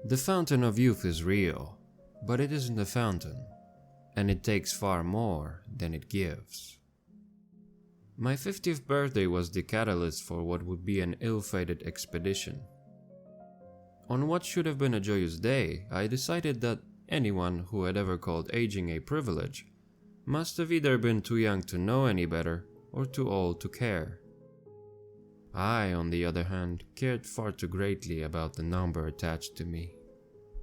The fountain of youth is real, but it isn't a fountain, and it takes far more than it gives. My 50th birthday was the catalyst for what would be an ill-fated expedition. On what should have been a joyous day, I decided that anyone who had ever called aging a privilege must have either been too young to know any better or too old to care. I, on the other hand, cared far too greatly about the number attached to me.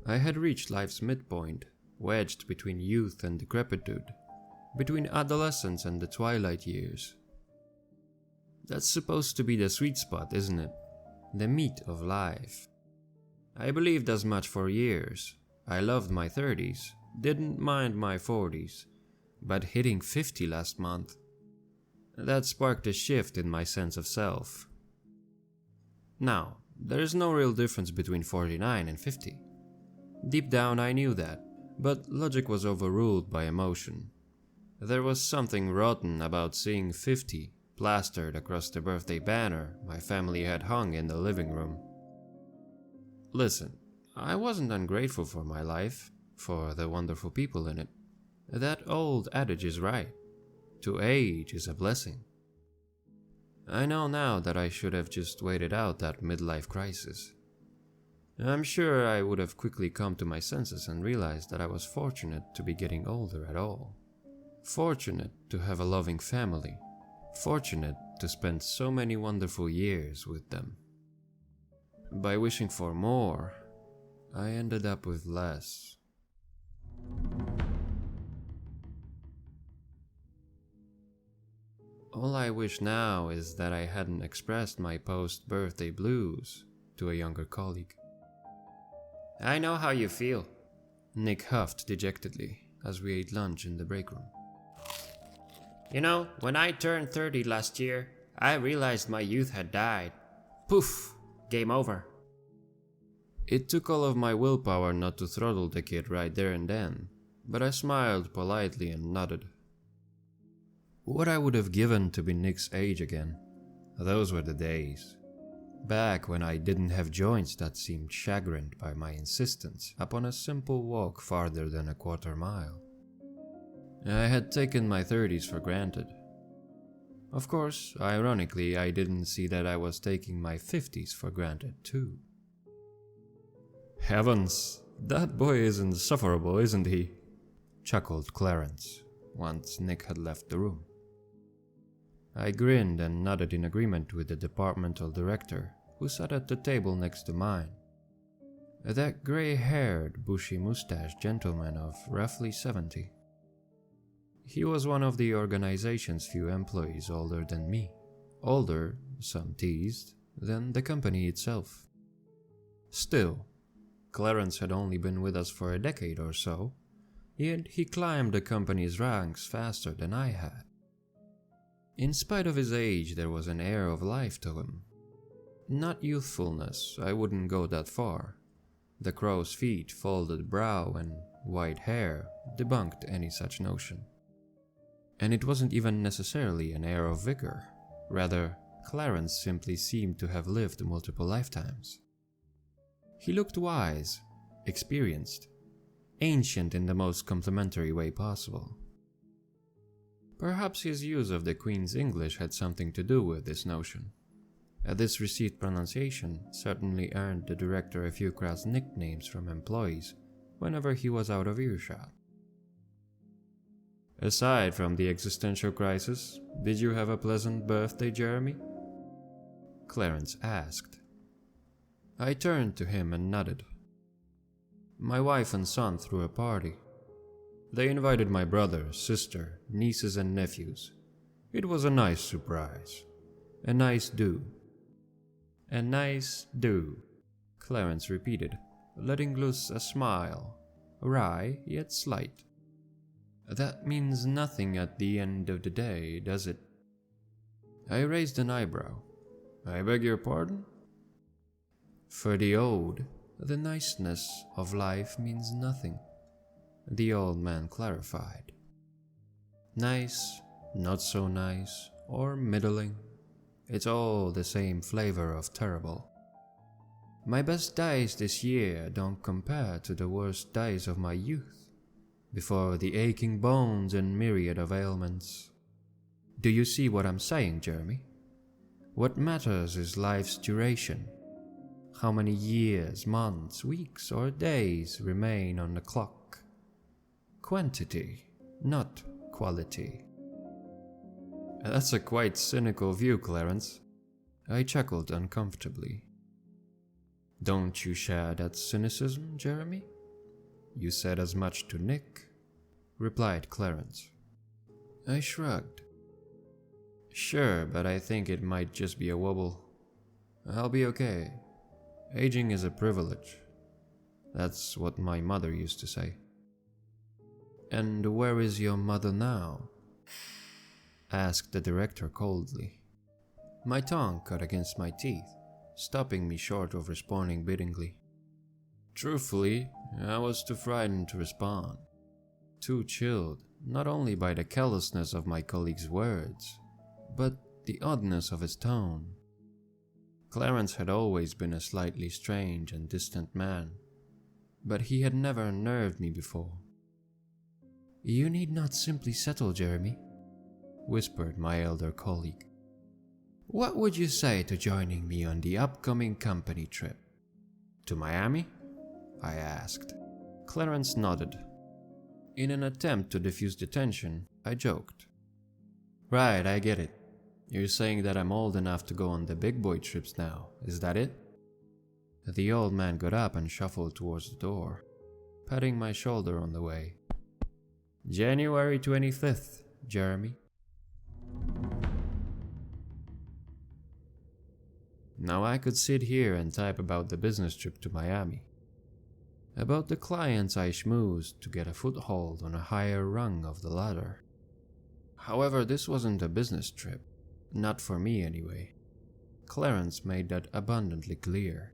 I had reached life's midpoint, wedged between youth and decrepitude, between adolescence and the twilight years. That's supposed to be the sweet spot, isn't it? The meat of life. I believed as much for years. I loved my 30s, didn't mind my 40s, but hitting 50 last month, that sparked a shift in my sense of self. Now, there is no real difference between 49 and 50. Deep down I knew that, but logic was overruled by emotion. There was something rotten about seeing 50 plastered across the birthday banner my family had hung in the living room. Listen, I wasn't ungrateful for my life, for the wonderful people in it. That old adage is right. To age is a blessing. I know now that I should have just waited out that midlife crisis. I'm sure I would have quickly come to my senses and realized that I was fortunate to be getting older at all. Fortunate to have a loving family. Fortunate to spend so many wonderful years with them. By wishing for more, I ended up with less. All I wish now is that I hadn't expressed my post-birthday blues to a younger colleague. I know how you feel, Nick huffed dejectedly as we ate lunch in the break room. You know, when I turned 30 last year, I realized my youth had died. Poof! Game over. It took all of my willpower not to throttle the kid right there and then, but I smiled politely and nodded. What I would have given to be Nick's age again. Those were the days. Back when I didn't have joints that seemed chagrined by my insistence upon a simple walk farther than a quarter mile. I had taken my 30s for granted. Of course, ironically, I didn't see that I was taking my 50s for granted too. Heavens, that boy is insufferable, isn't he? Chuckled Clarence, once Nick had left the room. I grinned and nodded in agreement with the departmental director, who sat at the table next to mine. That gray-haired, bushy-mustached gentleman of roughly 70. He was one of the organization's few employees older than me. Older, some teased, than the company itself. Still, Clarence had only been with us for a decade or so, yet he climbed the company's ranks faster than I had. In spite of his age, there was an air of life to him. Not youthfulness, I wouldn't go that far. The crow's feet, folded brow, and white hair debunked any such notion. And it wasn't even necessarily an air of vigor. Rather, Clarence simply seemed to have lived multiple lifetimes. He looked wise, experienced, ancient in the most complimentary way possible. Perhaps his use of the Queen's English had something to do with this notion. This received pronunciation certainly earned the director a few crass nicknames from employees whenever he was out of earshot. Aside from the existential crisis, did you have a pleasant birthday, Jeremy? Clarence asked. I turned to him and nodded. My wife and son threw a party. They invited my brother, sister, nieces and nephews. It was a nice surprise. A nice do. A nice do, Clarence repeated, letting loose a smile, wry yet slight. That means nothing at the end of the day, does it? I raised an eyebrow. I beg your pardon? For the old, the niceness of life means nothing, the old man clarified. Nice, not so nice, or middling, it's all the same flavor of terrible. My best days this year don't compare to the worst days of my youth, before the aching bones and myriad of ailments. Do you see what I'm saying, Jeremy? What matters is life's duration. How many years, months, weeks, or days remain on the clock. Quantity, not quality. That's a quite cynical view, Clarence. I chuckled uncomfortably. Don't you share that cynicism, Jeremy? You said as much to Nick, replied Clarence. I shrugged. Sure, but I think it might just be a wobble. I'll be okay. Aging is a privilege. That's what my mother used to say. And where is your mother now? Asked the director coldly. My tongue cut against my teeth, stopping me short of responding bitingly. Truthfully, I was too frightened to respond. Too chilled, not only by the callousness of my colleague's words, but the oddness of his tone. Clarence had always been a slightly strange and distant man, but he had never unnerved me before. You need not simply settle, Jeremy, whispered my elder colleague. What would you say to joining me on the upcoming company trip? To Miami? I asked. Clarence nodded. In an attempt to diffuse the tension, I joked. Right, I get it. You're saying that I'm old enough to go on the big boy trips now, is that it? The old man got up and shuffled towards the door, patting my shoulder on the way. January 25th, Jeremy. Now I could sit here and type about the business trip to Miami, about the clients I schmoozed to get a foothold on a higher rung of the ladder. However, this wasn't a business trip, not for me anyway. Clarence made that abundantly clear.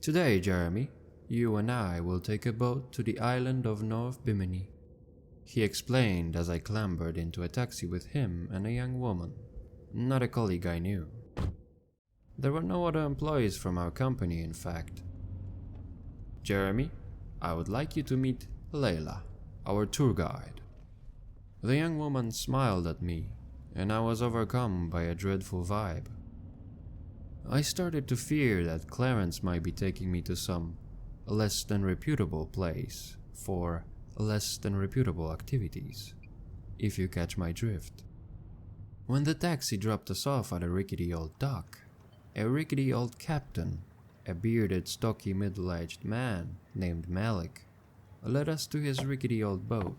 Today, Jeremy, you and I will take a boat to the island of North Bimini, he explained as I clambered into a taxi with him and a young woman, not a colleague I knew. There were no other employees from our company, in fact. Jeremy, I would like you to meet Layla, our tour guide. The young woman smiled at me, and I was overcome by a dreadful vibe. I started to fear that Clarence might be taking me to some less than reputable place for less than reputable activities, if you catch my drift. When the taxi dropped us off at a rickety old dock, a rickety old captain, a bearded, stocky, middle-aged man named Malik, led us to his rickety old boat.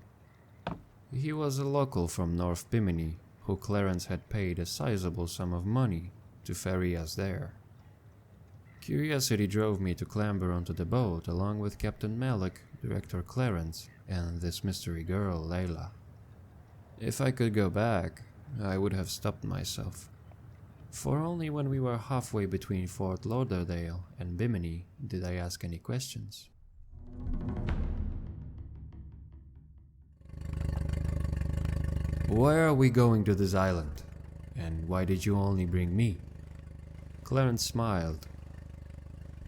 He was a local from North Bimini who Clarence had paid a sizable sum of money to ferry us there. Curiosity drove me to clamber onto the boat along with Captain Malik, Director Clarence, and this mystery girl, Layla. If I could go back, I would have stopped myself. For only when we were halfway between Fort Lauderdale and Bimini did I ask any questions. Why are we going to this island? And why did you only bring me? Clarence smiled.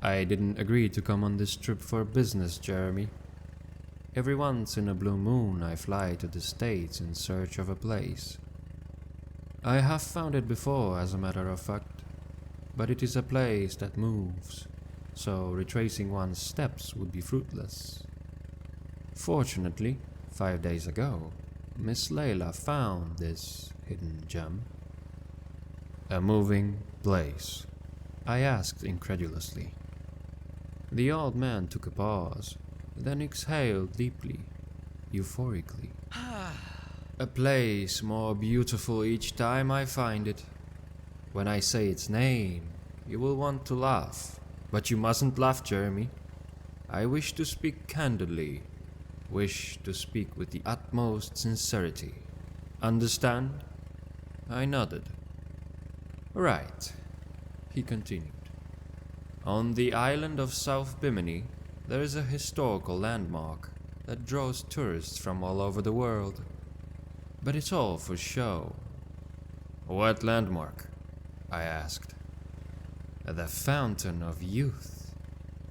I didn't agree to come on this trip for business, Jeremy. Every once in a blue moon I fly to the States in search of a place. I have found it before, as a matter of fact, but it is a place that moves, so retracing one's steps would be fruitless. Fortunately, 5 days ago, Miss Layla found this hidden gem. A moving place? I asked incredulously. The old man took a pause, then exhaled deeply, euphorically. A place more beautiful each time I find it. When I say its name, you will want to laugh, but you mustn't laugh, Jeremy. I wish to speak candidly, wish to speak with the utmost sincerity. Understand? I nodded. Right, he continued. On the island of South Bimini, there is a historical landmark that draws tourists from all over the world. But it's all for show. What landmark? I asked. The Fountain of Youth,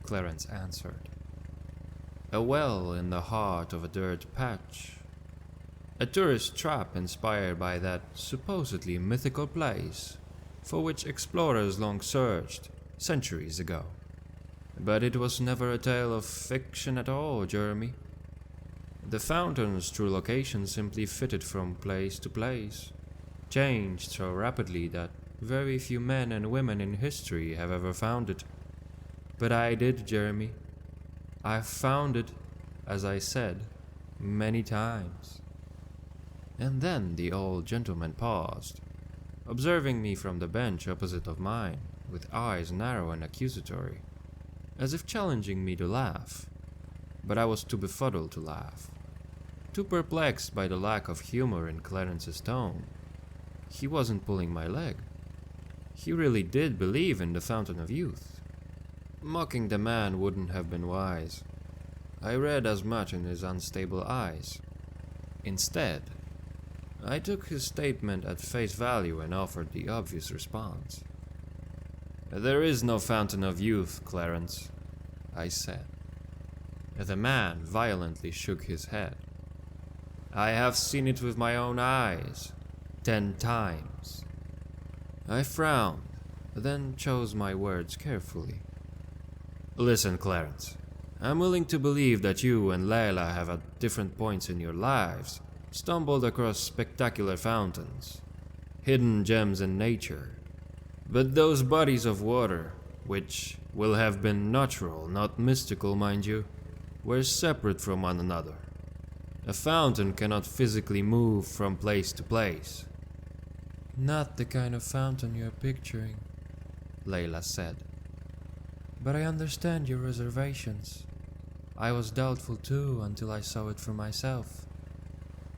Clarence answered. A well in the heart of a dirt patch. A tourist trap inspired by that supposedly mythical place, for which explorers long searched centuries ago. But it was never a tale of fiction at all, Jeremy. The fountain's true location simply fitted from place to place, changed so rapidly that very few men and women in history have ever found it. But I did, Jeremy. I've found it, as I said, many times. And then the old gentleman paused, observing me from the bench opposite of mine, with eyes narrow and accusatory, as if challenging me to laugh. But I was too befuddled to laugh, too perplexed by the lack of humor in Clarence's tone. He wasn't pulling my leg. He really did believe in the Fountain of Youth. Mocking the man wouldn't have been wise. I read as much in his unstable eyes. Instead, I took his statement at face value and offered the obvious response. "There is no Fountain of Youth, Clarence," I said. The man violently shook his head. "I have seen it with my own eyes, 10 times. I frowned, then chose my words carefully. "Listen, Clarence. I'm willing to believe that you and Layla have at different points in your lives stumbled across spectacular fountains, hidden gems in nature. But those bodies of water, which will have been natural, not mystical, mind you, were separate from one another. A fountain cannot physically move from place to place." "Not the kind of fountain you're picturing," Layla said. "But I understand your reservations. I was doubtful too until I saw it for myself.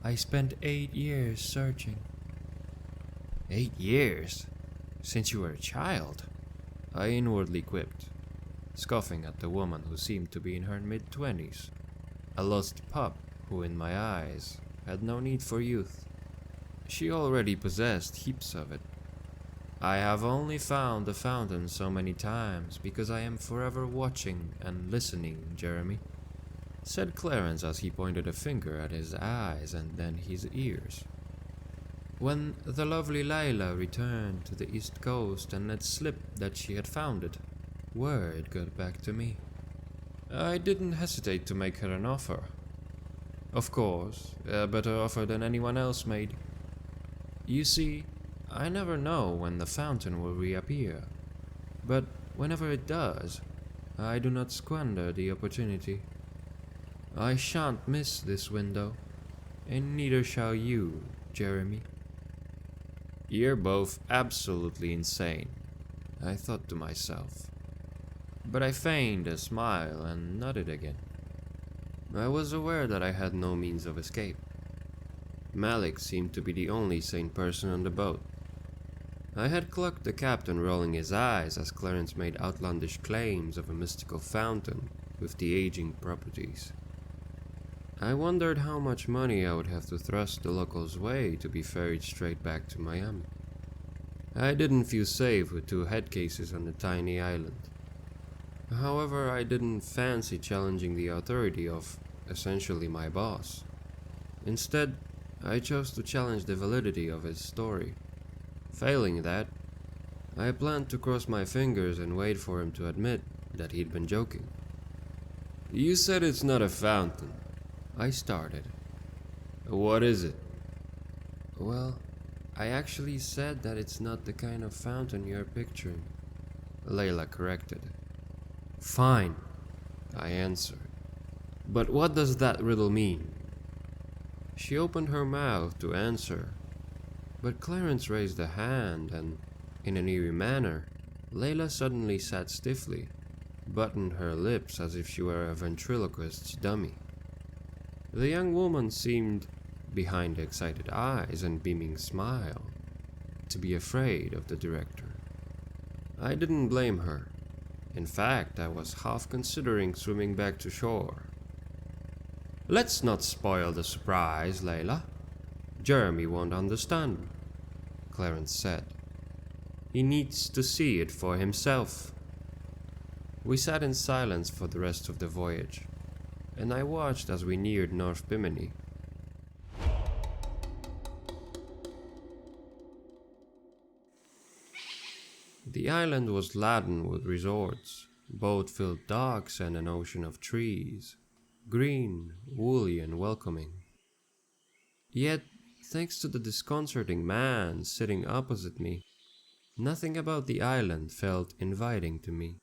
I spent 8 years searching." 8 years? Since you were a child? I inwardly quipped, scoffing at the woman who seemed to be in her mid-20s, a lost pup who, in my eyes, had no need for youth. She already possessed heaps of it. "I have only found the fountain so many times because I am forever watching and listening, Jeremy," said Clarence as he pointed a finger at his eyes and then his ears. "When the lovely Layla returned to the East Coast and let slip that she had found it, word got back to me. I didn't hesitate to make her an offer. Of course, a better offer than anyone else made. You see, I never know when the fountain will reappear, but whenever it does, I do not squander the opportunity. I shan't miss this window, and neither shall you, Jeremy." "You're both absolutely insane," I thought to myself, but I feigned a smile and nodded again. I was aware that I had no means of escape. Malik seemed to be the only sane person on the boat. I had clocked the captain rolling his eyes as Clarence made outlandish claims of a mystical fountain with the aging properties. I wondered how much money I would have to thrust the locals' way to be ferried straight back to Miami. I didn't feel safe with 2 head cases on a tiny island. However, I didn't fancy challenging the authority of essentially my boss. Instead, I chose to challenge the validity of his story. Failing that, I planned to cross my fingers and wait for him to admit that he'd been joking. "You said it's not a fountain," I started. "What is it?" "Well, I actually said that it's not the kind of fountain you're picturing," Layla corrected. "Fine," I answered. "But what does that riddle mean?" She opened her mouth to answer, but Clarence raised a hand and, in an eerie manner, Layla suddenly sat stiffly, buttoned her lips as if she were a ventriloquist's dummy. The young woman seemed, behind the excited eyes and beaming smile, to be afraid of the director. I didn't blame her. In fact, I was half considering swimming back to shore. "Let's not spoil the surprise, Layla. Jeremy won't understand," Clarence said. He needs to see it for himself. We sat in silence for the rest of the voyage, and I watched as we neared North Bimini. The island was laden with resorts, boat-filled docks, and an ocean of trees, green, woolly, and welcoming. Yet, thanks to the disconcerting man sitting opposite me, nothing about the island felt inviting to me.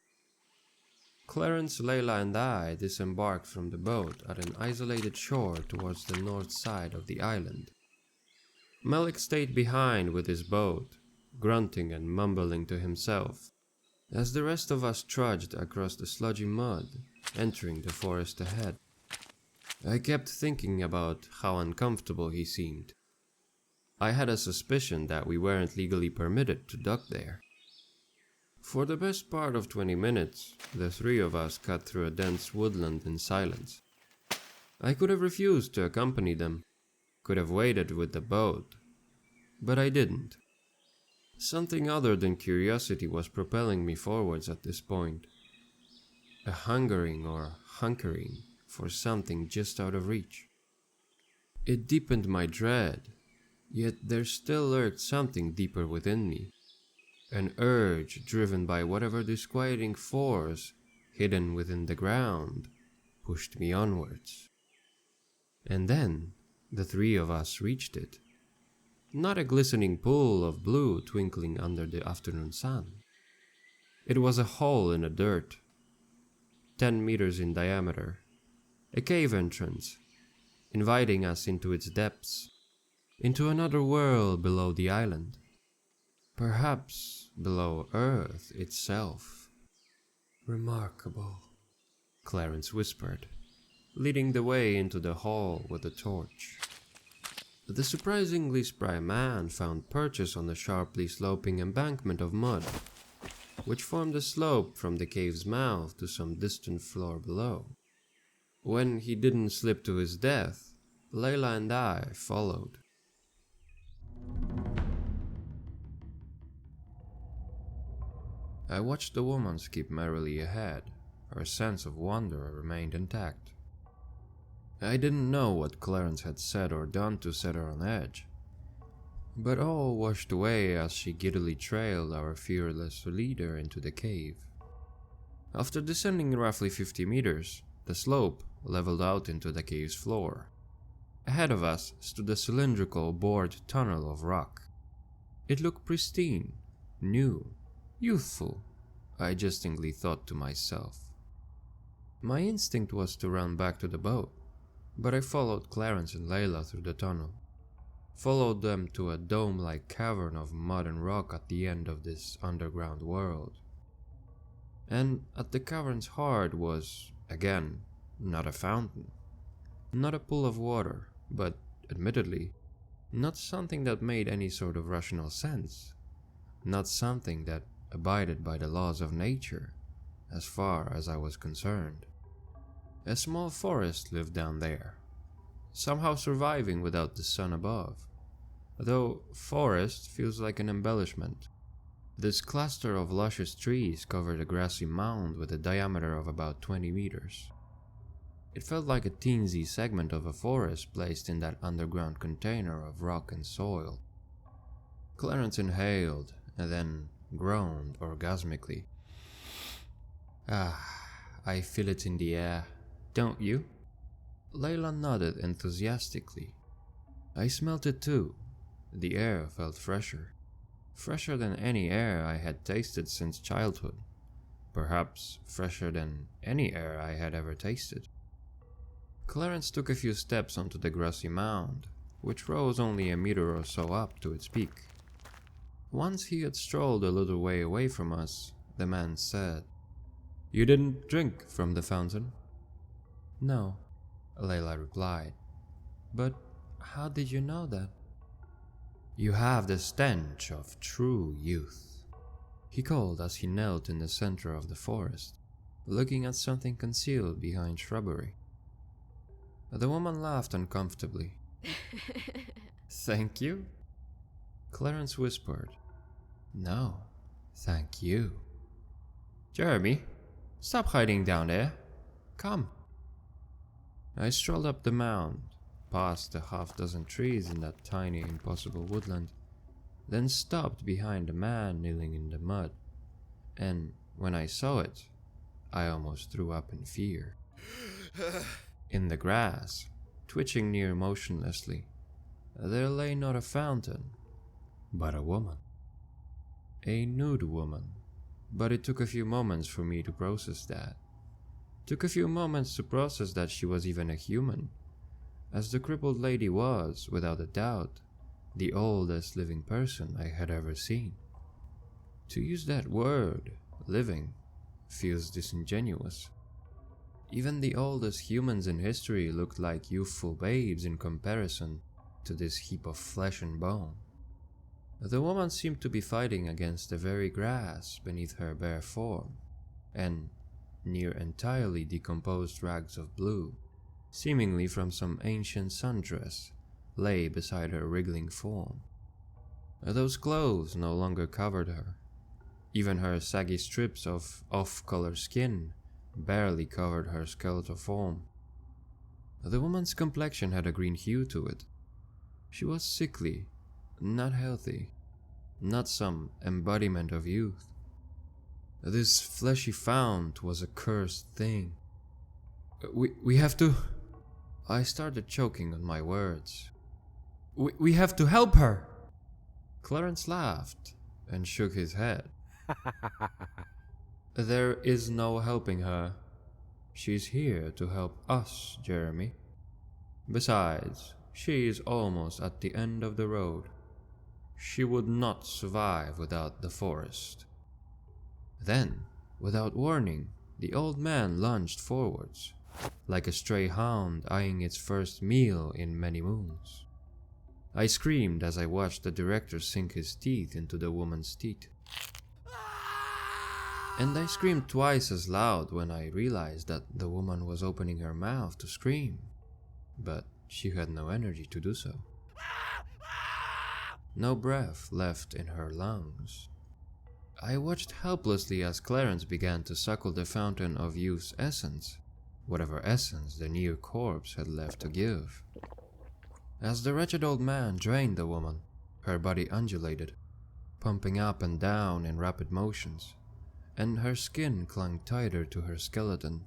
Clarence, Layla, and I disembarked from the boat at an isolated shore towards the north side of the island. Malik stayed behind with his boat, grunting and mumbling to himself, as the rest of us trudged across the sludgy mud, entering the forest ahead. I kept thinking about how uncomfortable he seemed. I had a suspicion that we weren't legally permitted to dock there. For the best part of 20 minutes, the three of us cut through a dense woodland in silence. I could have refused to accompany them, could have waited with the boat, but I didn't. Something other than curiosity was propelling me forwards at this point. A hungering or hunkering for something just out of reach. It deepened my dread, yet there still lurked something deeper within me. An urge driven by whatever disquieting force hidden within the ground pushed me onwards. And then the three of us reached it. Not a glistening pool of blue twinkling under the afternoon sun. It was a hole in the dirt, 10 meters in diameter, a cave entrance, inviting us into its depths, into another world below the island, perhaps below Earth itself. "Remarkable," Clarence whispered, leading the way into the hall with a torch. The surprisingly spry man found purchase on the sharply sloping embankment of mud, which formed a slope from the cave's mouth to some distant floor below. When he didn't slip to his death, Layla and I followed. I watched the woman skip merrily ahead. Her sense of wonder remained intact. I didn't know what Clarence had said or done to set her on edge, but all washed away as she giddily trailed our fearless leader into the cave. After descending roughly 50 meters, the slope leveled out into the cave's floor. Ahead of us stood a cylindrical bored tunnel of rock. It looked pristine, new, youthful, I jestingly thought to myself. My instinct was to run back to the boat, but I followed Clarence and Layla through the tunnel, followed them to a dome-like cavern of mud and rock at the end of this underground world. And at the cavern's heart was, again, not a fountain, not a pool of water, but, admittedly, not something that made any sort of rational sense, not something that abided by the laws of nature, as far as I was concerned. A small forest lived down there, somehow surviving without the sun above, though forest feels like an embellishment. This cluster of luscious trees covered a grassy mound with a diameter of about 20 meters. It felt like a teensy segment of a forest placed in that underground container of rock and soil. Clarence inhaled and then groaned orgasmically. "Ah, I feel it in the air, don't you?" Layla nodded enthusiastically. I smelt it too. The air felt fresher. Fresher than any air I had tasted since childhood. Perhaps fresher than any air I had ever tasted. Clarence took a few steps onto the grassy mound, which rose only a meter or so up to its peak. Once he had strolled a little way away from us, the man said, "You didn't drink from the fountain?" "No," Layla replied. "But how did you know that?" "You have the stench of true youth," he called as he knelt in the center of the forest, looking at something concealed behind shrubbery. The woman laughed uncomfortably. "Thank you?" Clarence whispered, "No, Thank you. Jeremy, stop hiding down there. Come. I strolled up the mound, past a half-dozen trees in that tiny, impossible woodland, then stopped behind a man kneeling in the mud, and when I saw it, I almost threw up in fear. In the grass, twitching near motionlessly, there lay not a fountain, but a woman. A nude woman, but it took a few moments for me to process that. Took a few moments to process that she was even a human, as the crippled lady was, without a doubt, the oldest living person I had ever seen. To use that word, living, feels disingenuous. Even the oldest humans in history looked like youthful babes in comparison to this heap of flesh and bone. The woman seemed to be fighting against the very grass beneath her bare form, and near entirely decomposed rags of blue, seemingly from some ancient sundress, lay beside her wriggling form. Those clothes no longer covered her. Even her saggy strips of off-color skin barely covered her skeletal form. The woman's complexion had a green hue to it. She was sickly, not healthy, not some embodiment of youth. This fleshy fount was a cursed thing. We have to... I started choking on my words. We have to help her! Clarence laughed and shook his head. There is no helping her. She's here to help us, Jeremy. Besides, she is almost at the end of the road. She would not survive without the forest. Then, without warning, the old man lunged forwards, like a stray hound eyeing its first meal in many moons. I screamed as I watched the director sink his teeth into the woman's teeth. And I screamed twice as loud when I realized that the woman was opening her mouth to scream, but she had no energy to do so. No breath left in her lungs. I watched helplessly as Clarence began to suckle the fountain of youth's essence, whatever essence the near corpse had left to give. As the wretched old man drained the woman, her body undulated, pumping up and down in rapid motions, and her skin clung tighter to her skeleton.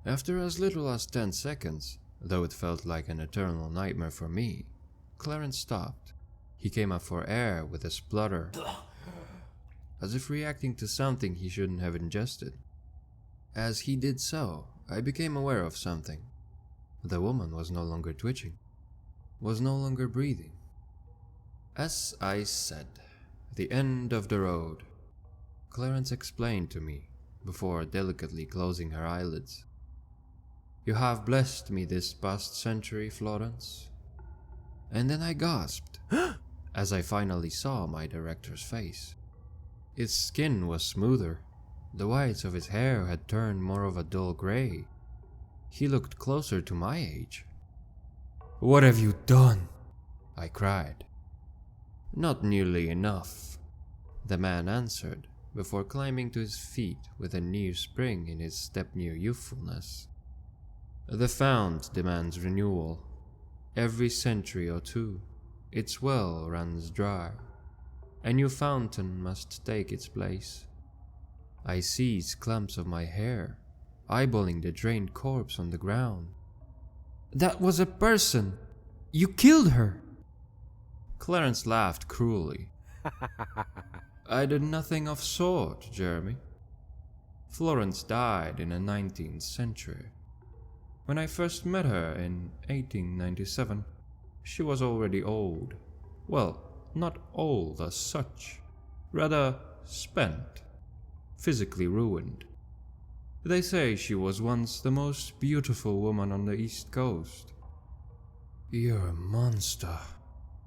After as little as 10 seconds, though it felt like an eternal nightmare for me, Clarence stopped. He came up for air with a splutter, as if reacting to something he shouldn't have ingested. As he did so, I became aware of something. The woman was no longer twitching, was no longer breathing. As I said, the end of the road, Clarence explained to me, before delicately closing her eyelids. You have blessed me this past century, Florence. And then I gasped, as I finally saw my director's face. His skin was smoother. The whites of his hair had turned more of a dull gray. He looked closer to my age. What have you done? I cried. Not nearly enough, the man answered, before climbing to his feet with a near spring in his step-near youthfulness. The fount demands renewal. Every century or two, its well runs dry. A new fountain must take its place. I seized clumps of my hair, eyeballing the drained corpse on the ground. That was a person! You killed her! Clarence laughed cruelly. I did nothing of sort, Jeremy. Florence died in the 19th century. When I first met her in 1897, she was already old. Well, not old as such, rather spent, physically ruined. They say she was once the most beautiful woman on the East Coast. You're a monster,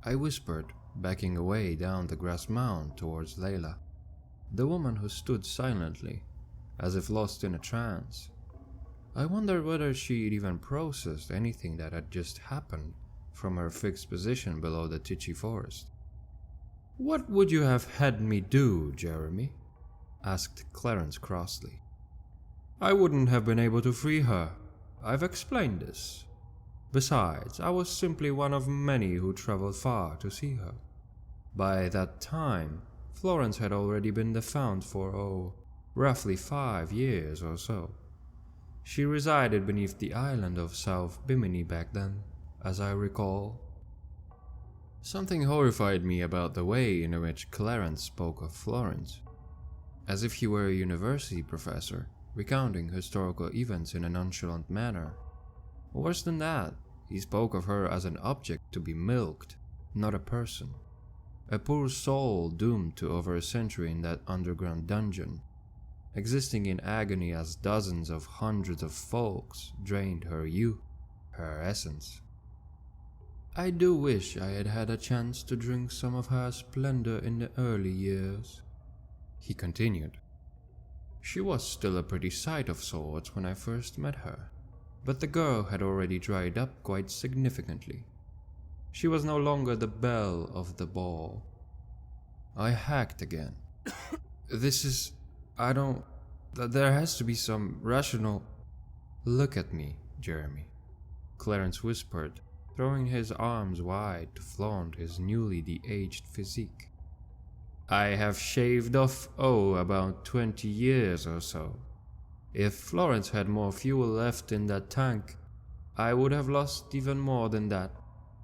I whispered, backing away down the grass mound towards Layla, the woman who stood silently, as if lost in a trance. I wondered whether she'd even processed anything that had just happened from her fixed position below the titchy forest. "What would you have had me do, Jeremy?" asked Clarence crossly. "I wouldn't have been able to free her. I've explained this. Besides, I was simply one of many who traveled far to see her. By that time, Florence had already been defunct for, roughly 5 years or so. She resided beneath the island of South Bimini back then, as I recall." Something horrified me about the way in which Clarence spoke of Florence, as if he were a university professor, recounting historical events in a nonchalant manner. Worse than that, he spoke of her as an object to be milked, not a person. A poor soul doomed to over a century in that underground dungeon, existing in agony as dozens of hundreds of folks drained her youth, her essence. "I do wish I had had a chance to drink some of her splendor in the early years," he continued. "She was still a pretty sight of sorts when I first met her, but the girl had already dried up quite significantly. She was no longer the belle of the ball." I hacked again. There has to be some rational... "Look at me, Jeremy," Clarence whispered, throwing his arms wide to flaunt his newly de-aged physique. "I have shaved off, about 20 years or so. If Florence had more fuel left in that tank, I would have lost even more than that.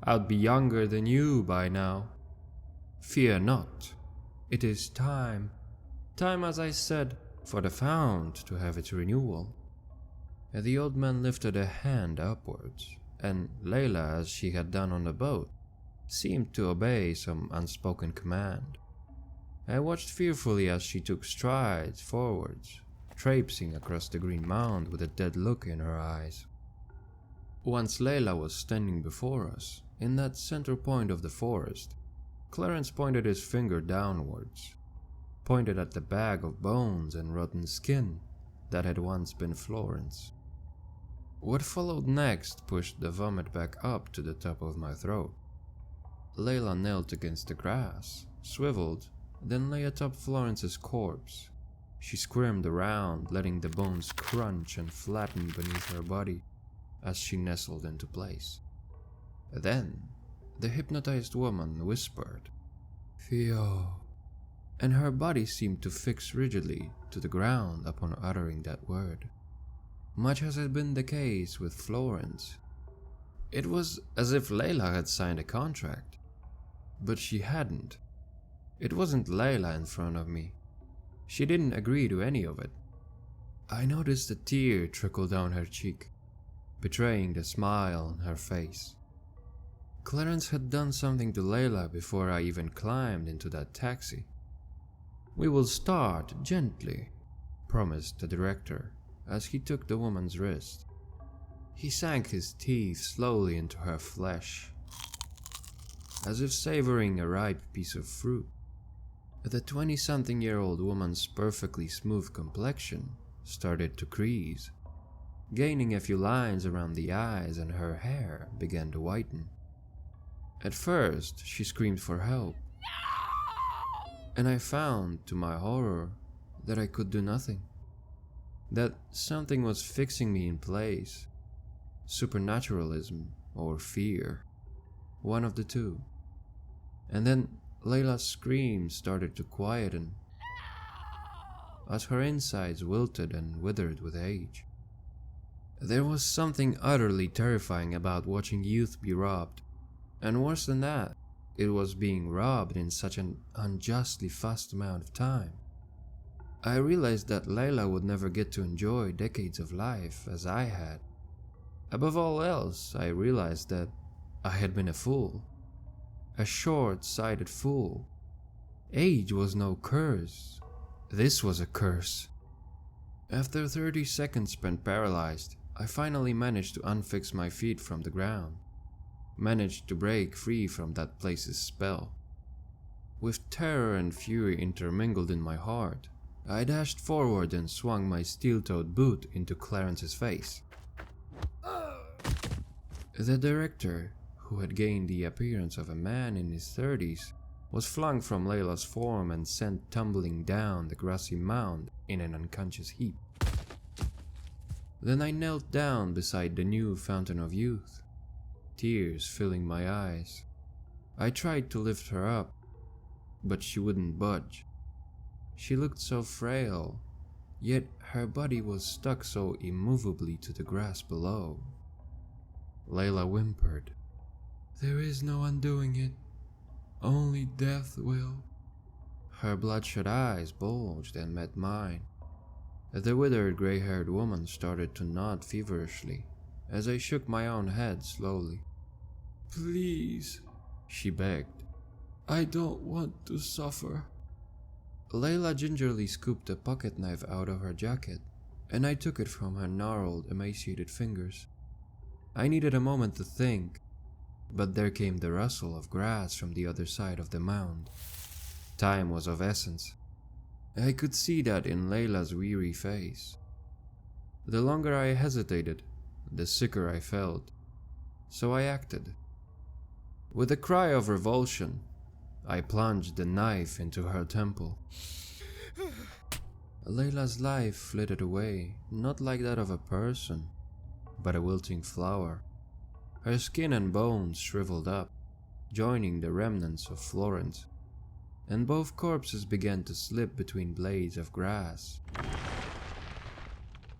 I'd be younger than you by now. Fear not. It is time. Time, as I said, for the fount to have its renewal." The old man lifted a hand upwards, and Layla, as she had done on the boat, seemed to obey some unspoken command. I watched fearfully as she took strides forwards, traipsing across the green mound with a dead look in her eyes. Once Layla was standing before us, in that center point of the forest, Clarence pointed his finger downwards, pointed at the bag of bones and rotten skin that had once been Florence. What followed next pushed the vomit back up to the top of my throat. Layla knelt against the grass, swiveled, then lay atop Florence's corpse. She squirmed around, letting the bones crunch and flatten beneath her body as she nestled into place. Then, the hypnotized woman whispered, "Theo," and her body seemed to fix rigidly to the ground upon uttering that word. Much as had been the case with Florence, it was as if Layla had signed a contract. But she hadn't. It wasn't Layla in front of me. She didn't agree to any of it. I noticed a tear trickle down her cheek, betraying the smile on her face. Clarence had done something to Layla before I even climbed into that taxi. "We will start gently," promised the director as he took the woman's wrist. He sank his teeth slowly into her flesh, as if savoring a ripe piece of fruit. The 20-something-year-old woman's perfectly smooth complexion started to crease, gaining a few lines around the eyes, and her hair began to whiten. At first, she screamed for help, and I found, to my horror, that I could do nothing. That something was fixing me in place. Supernaturalism or fear. One of the two. And then Layla's screams started to quieten as her insides wilted and withered with age. There was something utterly terrifying about watching youth be robbed, and worse than that, it was being robbed in such an unjustly fast amount of time. I realized that Layla would never get to enjoy decades of life as I had. Above all else, I realized that I had been a fool. A short-sighted fool. Age was no curse. This was a curse. After 30 seconds spent paralyzed, I finally managed to unfix my feet from the ground. Managed to break free from that place's spell. With terror and fury intermingled in my heart, I dashed forward and swung my steel-toed boot into Clarence's face. The director, who had gained the appearance of a man in his 30s, was flung from Layla's form and sent tumbling down the grassy mound in an unconscious heap. Then I knelt down beside the new fountain of youth, tears filling my eyes. I tried to lift her up, but she wouldn't budge. She looked so frail, yet her body was stuck so immovably to the grass below. Layla whimpered, "There is no undoing it. Only death will." Her bloodshot eyes bulged and met mine. The withered gray-haired woman started to nod feverishly as I shook my own head slowly. "Please," she begged. "I don't want to suffer." Layla gingerly scooped a pocket knife out of her jacket, and I took it from her gnarled, emaciated fingers. I needed a moment to think, but there came the rustle of grass from the other side of the mound. Time was of essence. I could see that in Layla's weary face. The longer I hesitated, the sicker I felt, so I acted. With a cry of revulsion, I plunged the knife into her temple. Layla's life flitted away, not like that of a person, but a wilting flower. Her skin and bones shriveled up, joining the remnants of Florence, and both corpses began to slip between blades of grass,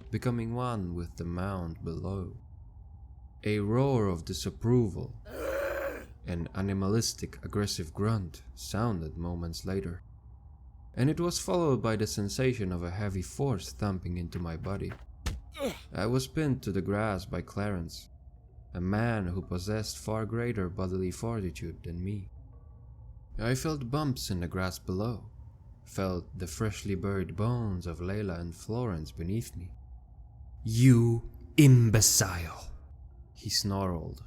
becoming one with the mound below. A roar of disapproval, an animalistic aggressive grunt sounded moments later, and it was followed by the sensation of a heavy force thumping into my body. I was pinned to the grass by Clarence, a man who possessed far greater bodily fortitude than me. I felt bumps in the grass below, felt the freshly buried bones of Layla and Florence beneath me. "You imbecile," he snarled.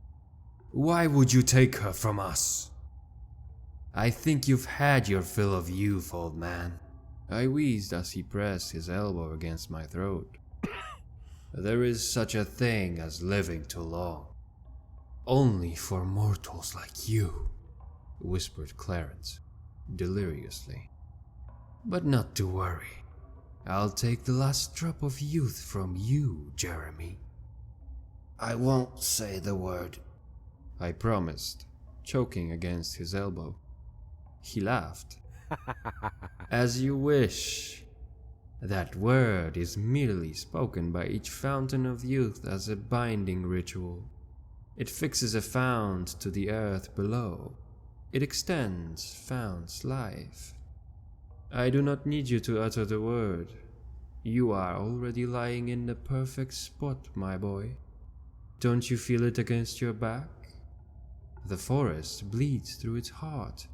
"Why would you take her from us?" "I think you've had your fill of youth, old man," I wheezed as he pressed his elbow against my throat. "There is such a thing as living too long. Only for mortals like you," whispered Clarence, deliriously. "But not to worry. I'll take the last drop of youth from you, Jeremy." "I won't say the word," I promised, choking against his elbow. He laughed. "As you wish. That word is merely spoken by each fountain of youth as a binding ritual. It fixes a fount to the earth below. It extends fount's life. I do not need you to utter the word. You are already lying in the perfect spot, my boy. Don't you feel it against your back? The forest bleeds through its heart,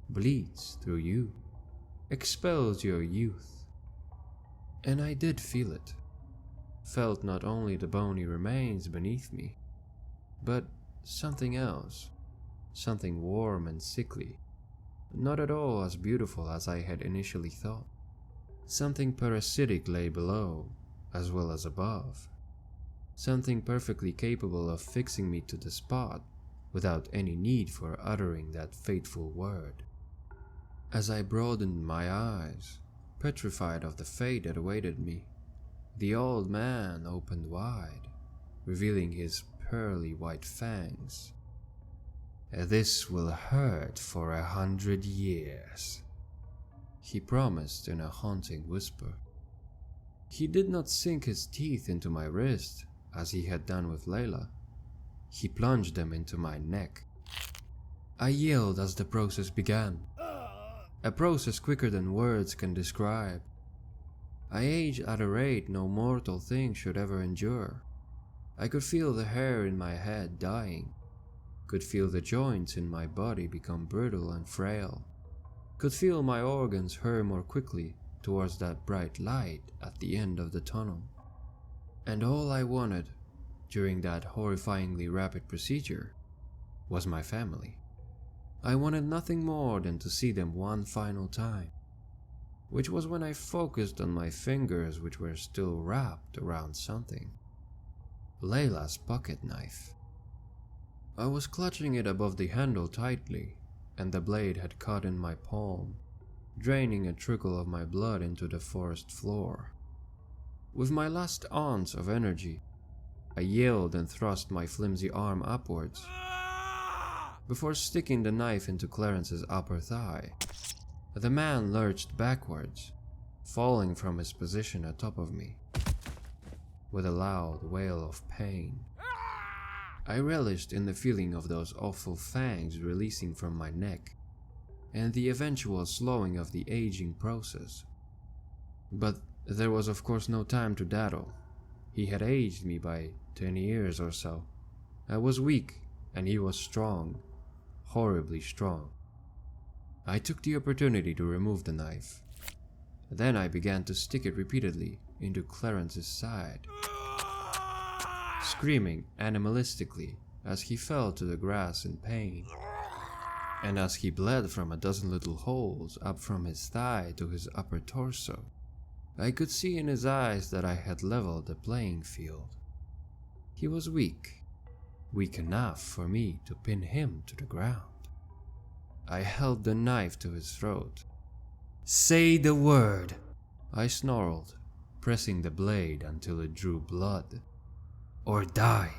bleeds through you, expels your youth." And I did feel it. Felt not only the bony remains beneath me, but something else, something warm and sickly, not at all as beautiful as I had initially thought. Something parasitic lay below, as well as above. Something perfectly capable of fixing me to the spot without any need for uttering that fateful word. As I broadened my eyes, petrified of the fate that awaited me, the old man opened wide, revealing his pearly white fangs. "This will hurt for 100 years," he promised in a haunting whisper. He did not sink his teeth into my wrist, as he had done with Layla. He plunged them into my neck. I yelled as the process began, a process quicker than words can describe. I aged at a rate no mortal thing should ever endure. I could feel the hair in my head dying, could feel the joints in my body become brittle and frail, could feel my organs hurry more quickly towards that bright light at the end of the tunnel. And all I wanted, during that horrifyingly rapid procedure, was my family. I wanted nothing more than to see them one final time, which was when I focused on my fingers, which were still wrapped around something. Layla's pocket knife. I was clutching it above the handle tightly, and the blade had caught in my palm, draining a trickle of my blood into the forest floor. With my last ounce of energy, I yelled and thrust my flimsy arm upwards, before sticking the knife into Clarence's upper thigh. The man lurched backwards, falling from his position atop of me, with a loud wail of pain. I relished in the feeling of those awful fangs releasing from my neck, and the eventual slowing of the aging process. But there was of course no time to dawdle. He had aged me by 10 years or so. I was weak, and he was strong, horribly strong. I took the opportunity to remove the knife. Then I began to stick it repeatedly into Clarence's side, screaming animalistically as he fell to the grass in pain, and as he bled from a dozen little holes up from his thigh to his upper torso. I could see in his eyes that I had leveled the playing field. He was weak enough for me to pin him to the ground. I held the knife to his throat. "Say the word," I snarled, pressing the blade until it drew blood. "Or die."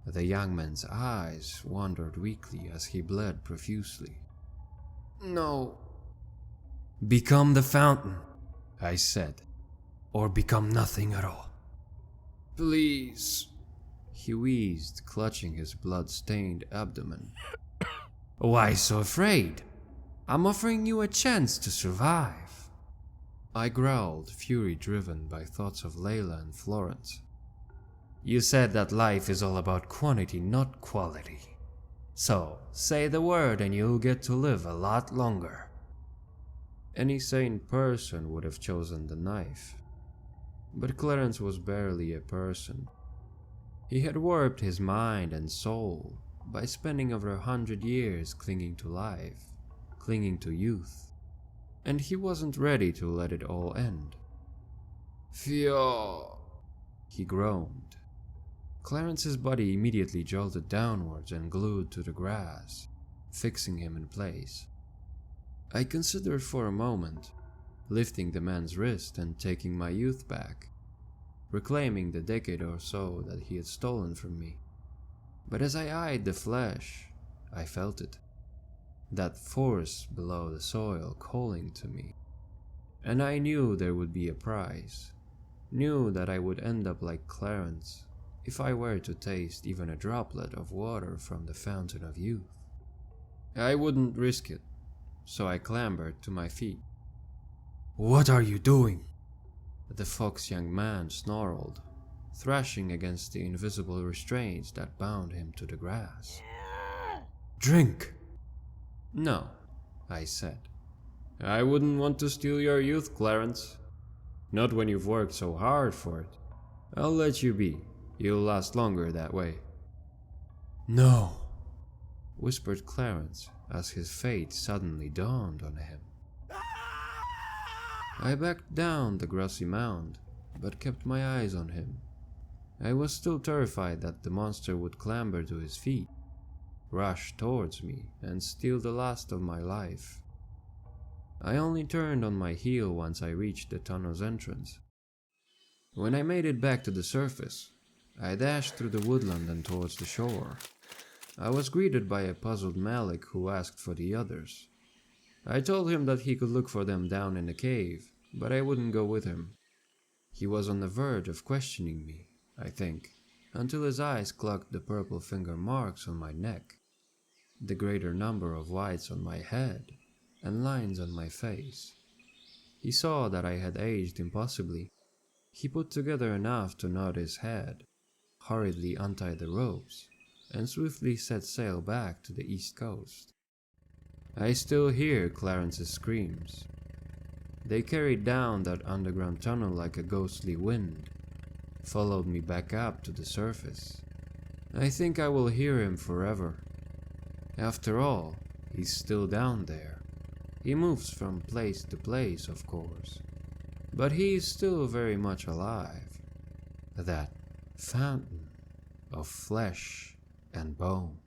The young man's eyes wandered weakly as he bled profusely. "No." "Become the fountain," I said, "or become nothing at all." "Please," he wheezed, clutching his blood-stained abdomen. "Why so afraid? I'm offering you a chance to survive." I growled, fury-driven by thoughts of Layla and Florence. "You said that life is all about quantity, not quality. So, say the word and you'll get to live a lot longer." Any sane person would have chosen the knife. But Clarence was barely a person. He had warped his mind and soul by spending over 100 years clinging to life, clinging to youth, and he wasn't ready to let it all end. "Fio," he groaned. Clarence's body immediately jolted downwards and glued to the grass, fixing him in place. I considered for a moment, lifting the man's wrist and taking my youth back, reclaiming the decade or so that he had stolen from me. But as I eyed the flesh, I felt it. That force below the soil calling to me. And I knew there would be a price. Knew that I would end up like Clarence if I were to taste even a droplet of water from the fountain of youth. I wouldn't risk it, so I clambered to my feet. "What are you doing?" The fox young man snarled, thrashing against the invisible restraints that bound him to the grass. "Drink!" "No," I said. "I wouldn't want to steal your youth, Clarence. Not when you've worked so hard for it. I'll let you be. You'll last longer that way." "No," whispered Clarence as his fate suddenly dawned on him. I backed down the grassy mound, but kept my eyes on him. I was still terrified that the monster would clamber to his feet, rush towards me, and steal the last of my life. I only turned on my heel once I reached the tunnel's entrance. When I made it back to the surface, I dashed through the woodland and towards the shore. I was greeted by a puzzled Malik who asked for the others. I told him that he could look for them down in the cave, but I wouldn't go with him. He was on the verge of questioning me, I think, until his eyes clocked the purple finger marks on my neck, the greater number of whites on my head, and lines on my face. He saw that I had aged impossibly. He put together enough to nod his head, hurriedly untied the ropes, and swiftly set sail back to the east coast. I still hear Clarence's screams. They carried down that underground tunnel like a ghostly wind, followed me back up to the surface. I think I will hear him forever. After all, he's still down there. He moves from place to place, of course, but he is still very much alive. That fountain of flesh and bone.